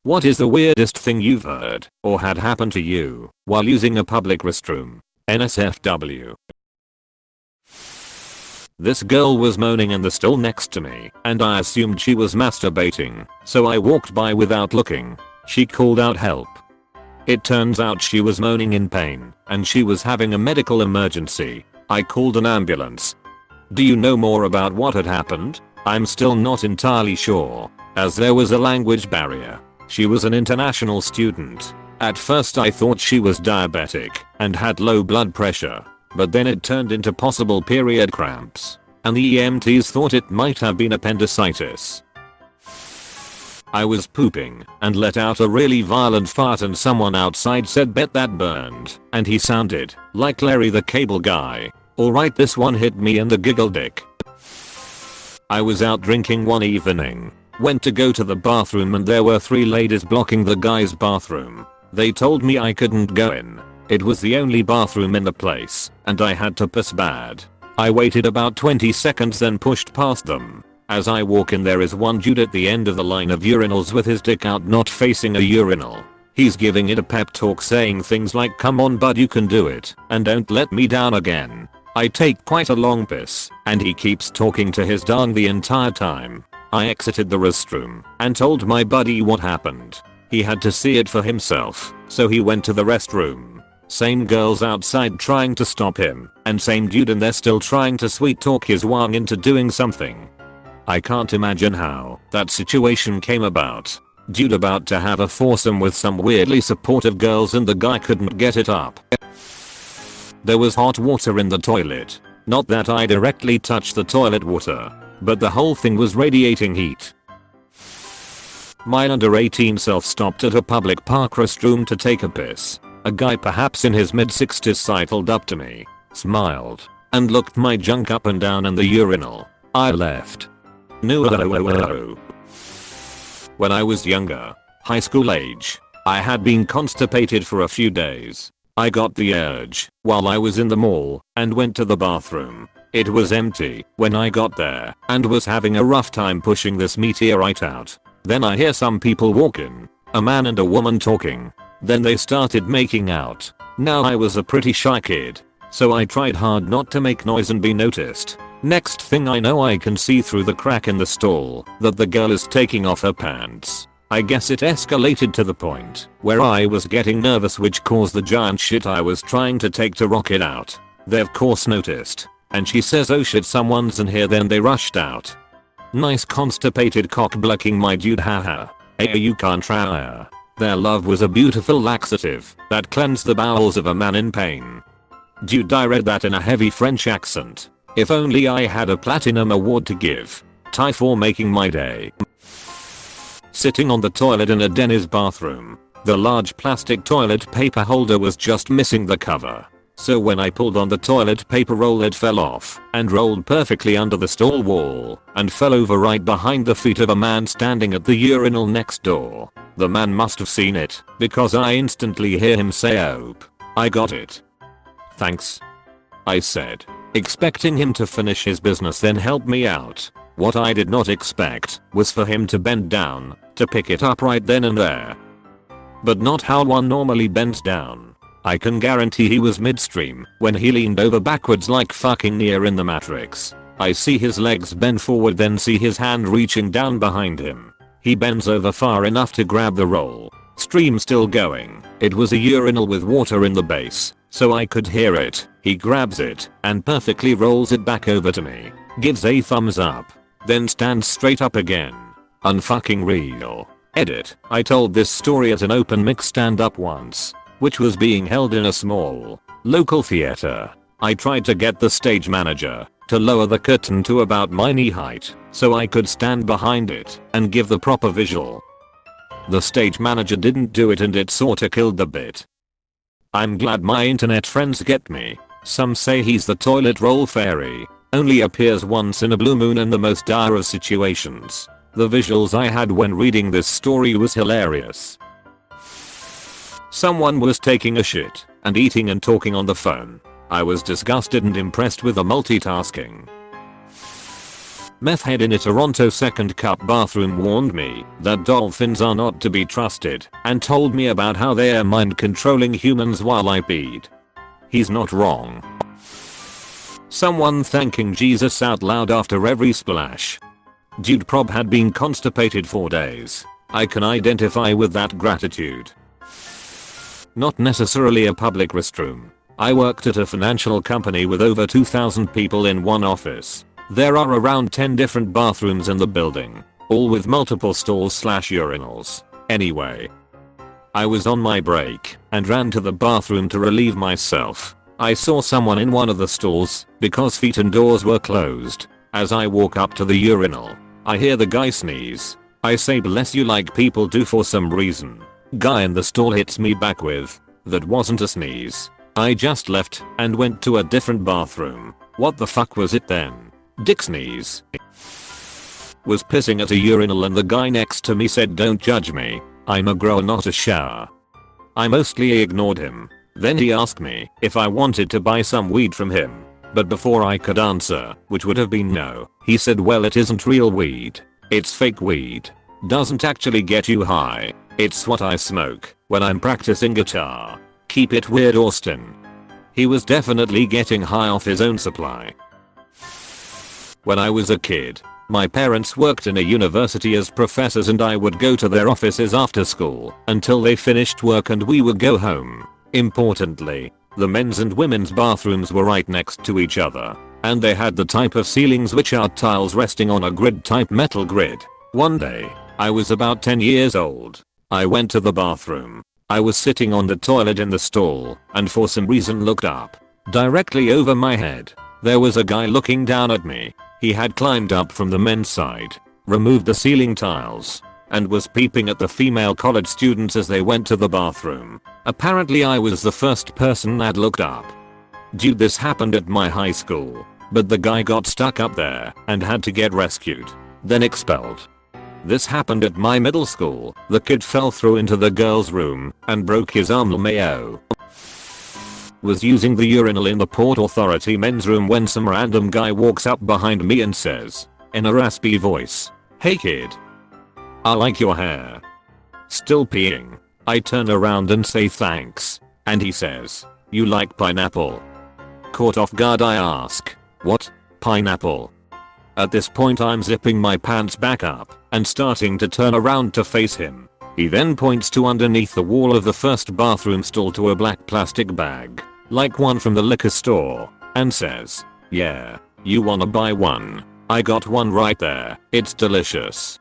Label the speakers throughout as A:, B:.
A: What is the weirdest thing you've heard or had happen to you while using a public restroom? NSFW. This girl was moaning in the stall next to me and I assumed she was masturbating, so I walked by without looking. She called out help. It turns out she was moaning in pain and she was having a medical emergency. I called an ambulance. Do you know more about what had happened? I'm still not entirely sure, as there was a language barrier. She was an international student. At first I thought she was diabetic and had low blood pressure, but then it turned into possible period cramps, and the EMTs thought it might have been appendicitis. I was pooping and let out a really violent fart and someone outside said bet that burned, and he sounded like Larry the Cable Guy. Alright, this one hit me in the giggle dick. I was out drinking one evening, went to go to the bathroom and there were 3 ladies blocking the guy's bathroom. They told me I couldn't go in. It was the only bathroom in the place and I had to piss bad. I waited about 20 seconds then pushed past them. As I walk in there is one dude at the end of the line of urinals with his dick out not facing a urinal. He's giving it a pep talk saying things like come on bud you can do it and don't let me down again. I take quite a long piss and he keeps talking to his dong the entire time. I exited the restroom and told my buddy what happened. He had to see it for himself, so he went to the restroom. Same girls outside trying to stop him and same dude in there still trying to sweet talk his wang into doing something. I can't imagine how that situation came about. Dude about to have a foursome with some weirdly supportive girls and the guy couldn't get it up. There was hot water in the toilet. Not that I directly touched the toilet water, but the whole thing was radiating heat. My under 18 self stopped at a public park restroom to take a piss. A guy perhaps in his mid-60s sidled up to me, smiled, and looked my junk up and down in the urinal. I left. When I was younger, high school age, I had been constipated for a few days. I got the urge while I was in the mall and went to the bathroom. It was empty when I got there and was having a rough time pushing this meteorite out. Then I hear some people walk in, a man and a woman talking. Then they started making out. Now I was a pretty shy kid, so I tried hard not to make noise and be noticed. Next thing I know I can see through the crack in the stall that the girl is taking off her pants. I guess it escalated to the point where I was getting nervous, which caused the giant shit I was trying to take to rock it out. They of course noticed, and she says oh shit someone's in here, then they rushed out. Nice constipated cock blocking my dude, haha. Hey you can't try. Their love was a beautiful laxative that cleansed the bowels of a man in pain. Dude, I read that in a heavy French accent. If only I had a platinum award to give. Tie for making my day. Sitting on the toilet in a Denny's bathroom. The large plastic toilet paper holder was just missing the cover. So when I pulled on the toilet paper roll it fell off and rolled perfectly under the stall wall and fell over right behind the feet of a man standing at the urinal next door. The man must have seen it because I instantly hear him say "Ope, I got it." "Thanks," I said, expecting him to finish his business then help me out. What I did not expect was for him to bend down to pick it up right then and there. But not how one normally bends down. I can guarantee he was midstream when he leaned over backwards like fucking Neo in the Matrix. I see his legs bend forward then see his hand reaching down behind him. He bends over far enough to grab the roll. Stream still going. It was a urinal with water in the base, so I could hear it. He grabs it and perfectly rolls it back over to me. Gives a thumbs up. Then stands straight up again. Unfucking real. Edit. I told this story at an open mic stand up once, which was being held in a small local theater. I tried to get the stage manager to lower the curtain to about my knee height so I could stand behind it and give the proper visual. The stage manager didn't do it and it sorta killed the bit. I'm glad my internet friends get me. Some say he's the toilet roll fairy. Only appears once in a blue moon in the most dire of situations. The visuals I had when reading this story was hilarious. Someone was taking a shit and eating and talking on the phone. I was disgusted and impressed with the multitasking. Meth head in a Toronto second cup bathroom warned me that dolphins are not to be trusted and told me about how they are mind controlling humans while I peed. He's not wrong. Someone thanking Jesus out loud after every splash. Dude prob had been constipated for days. I can identify with that gratitude. Not necessarily a public restroom. I worked at a financial company with over 2,000 people in one office. There are around 10 different bathrooms in the building, all with multiple stalls/urinals. Anyway, I was on my break and ran to the bathroom to relieve myself. I saw someone in one of the stalls because feet and doors were closed. As I walk up to the urinal, I hear the guy sneeze. I say bless you like people do for some reason. Guy in the stall hits me back with, that wasn't a sneeze. I just left and went to a different bathroom. What the fuck was it then? Dick sneeze. Was pissing at a urinal and the guy next to me said don't judge me. I'm a grower not a shower. I mostly ignored him. Then he asked me if I wanted to buy some weed from him. But before I could answer, which would have been no, he said well it isn't real weed. It's fake weed. Doesn't actually get you high. It's what I smoke when I'm practicing guitar. Keep it weird Austin. He was definitely getting high off his own supply. When I was a kid, my parents worked in a university as professors and I would go to their offices after school until they finished work and we would go home. Importantly, the men's and women's bathrooms were right next to each other, and they had the type of ceilings which are tiles resting on a grid type metal grid. One day, I was about 10 years old. I went to the bathroom. I was sitting on the toilet in the stall and for some reason looked up. Directly over my head, there was a guy looking down at me. He had climbed up from the men's side, removed the ceiling tiles, and was peeping at the female college students as they went to the bathroom. Apparently I was the first person that looked up. Dude, this happened at my high school, but the guy got stuck up there and had to get rescued, then expelled. This happened at my middle school. The kid fell through into the girls' room and broke his arm. LMAO. Was using the urinal in the Port Authority men's room when some random guy walks up behind me and says, in a raspy voice, "Hey kid, I like your hair." Still peeing, I turn around and say thanks, and he says, "You like pineapple?" Caught off guard I ask, "What? Pineapple?" At this point I'm zipping my pants back up and starting to turn around to face him. He then points to underneath the wall of the first bathroom stall to a black plastic bag, like one from the liquor store, and says, "Yeah, you wanna buy one? I got one right there, it's delicious."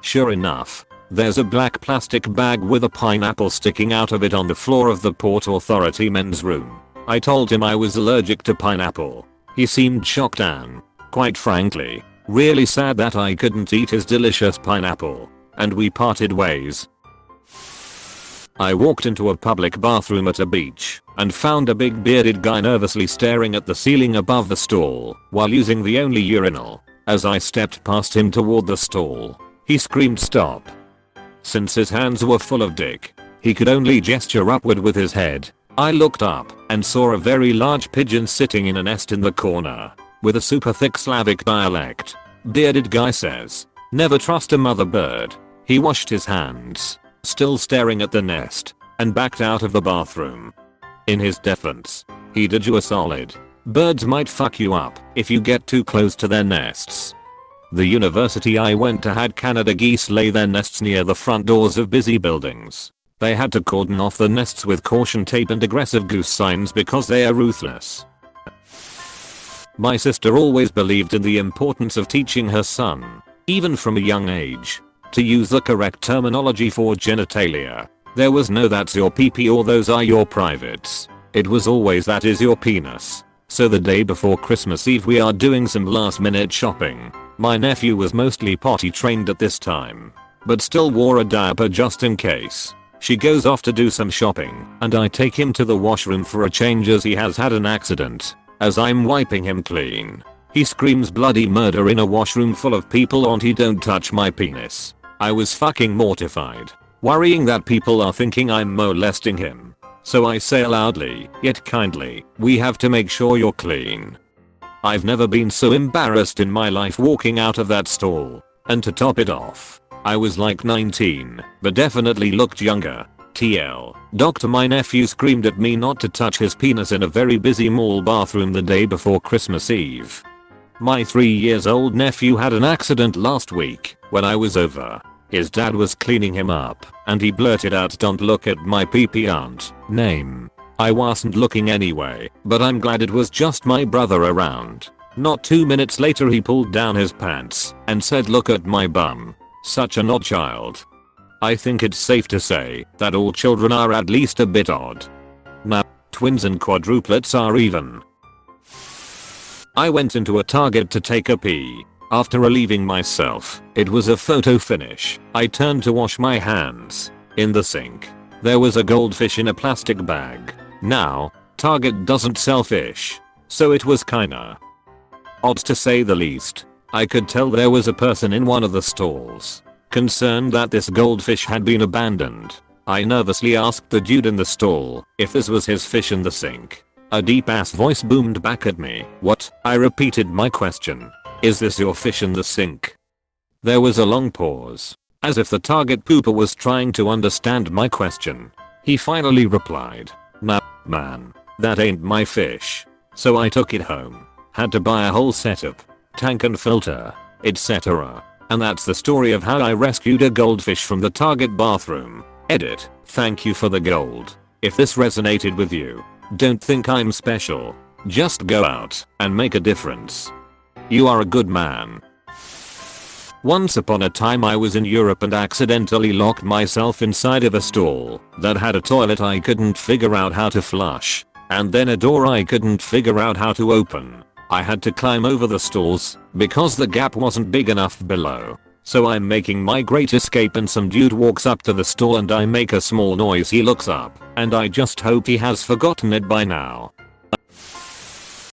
A: Sure enough, there's a black plastic bag with a pineapple sticking out of it on the floor of the Port Authority men's room. I told him I was allergic to pineapple. He seemed shocked and, quite frankly, really sad that I couldn't eat his delicious pineapple, and we parted ways. I walked into a public bathroom at a beach and found a big bearded guy nervously staring at the ceiling above the stall while using the only urinal. As I stepped past him toward the stall, he screamed stop. Since his hands were full of dick, he could only gesture upward with his head. I looked up and saw a very large pigeon sitting in a nest in the corner with a super thick Slavic dialect. Bearded guy says, "Never trust a mother bird." He washed his hands, still staring at the nest, and backed out of the bathroom. In his defense, he did you a solid. Birds might fuck you up if you get too close to their nests. The university I went to had Canada geese lay their nests near the front doors of busy buildings. They had to cordon off the nests with caution tape and aggressive goose signs because they are ruthless. My sister always believed in the importance of teaching her son, even from a young age, to use the correct terminology for genitalia. There was no "that's your pee-pee" or "those are your privates." It was always "that is your penis." So the day before Christmas Eve we are doing some last minute shopping. My nephew was mostly potty trained at this time, but still wore a diaper just in case. She goes off to do some shopping and I take him to the washroom for a change as he has had an accident. As I'm wiping him clean, he screams bloody murder in a washroom full of people. "Auntie, don't touch my penis." I was fucking mortified, worrying that people are thinking I'm molesting him. So I say loudly, yet kindly, "We have to make sure you're clean." I've never been so embarrassed in my life walking out of that stall. And to top it off, I was like 19, but definitely looked younger. TL. Doctor, my nephew screamed at me not to touch his penis in a very busy mall bathroom the day before Christmas Eve. My 3-year-old nephew had an accident last week when I was over. His dad was cleaning him up and he blurted out, "Don't look at my pee-pee, aunt." Name. I wasn't looking anyway, but I'm glad it was just my brother around. Not 2 minutes later he pulled down his pants and said, "Look at my bum." Such an odd child. I think it's safe to say that all children are at least a bit odd. Now, twins and quadruplets are even. I went into a Target to take a pee. After relieving myself, it was a photo finish. I turned to wash my hands. In the sink, there was a goldfish in a plastic bag. Now, Target doesn't sell fish, so it was kinda odd to say the least. I could tell there was a person in one of the stalls, concerned that this goldfish had been abandoned. I nervously asked the dude in the stall if this was his fish in the sink. A deep ass voice boomed back at me. "What?" I repeated my question. "Is this your fish in the sink?" There was a long pause, as if the Target pooper was trying to understand my question. He finally replied, "Nah, man, that ain't my fish." So I took it home. Had to buy a whole setup, tank and filter, etc. And that's the story of how I rescued a goldfish from the Target bathroom. Edit. Thank you for the gold. If this resonated with you, don't think I'm special. Just go out and make a difference. You are a good man. Once upon a time I was in Europe and accidentally locked myself inside of a stall that had a toilet I couldn't figure out how to flush, and then a door I couldn't figure out how to open. I had to climb over the stalls because the gap wasn't big enough below. So I'm making my great escape and some dude walks up to the stall and I make a small noise. He looks up and I just hope he has forgotten it by now.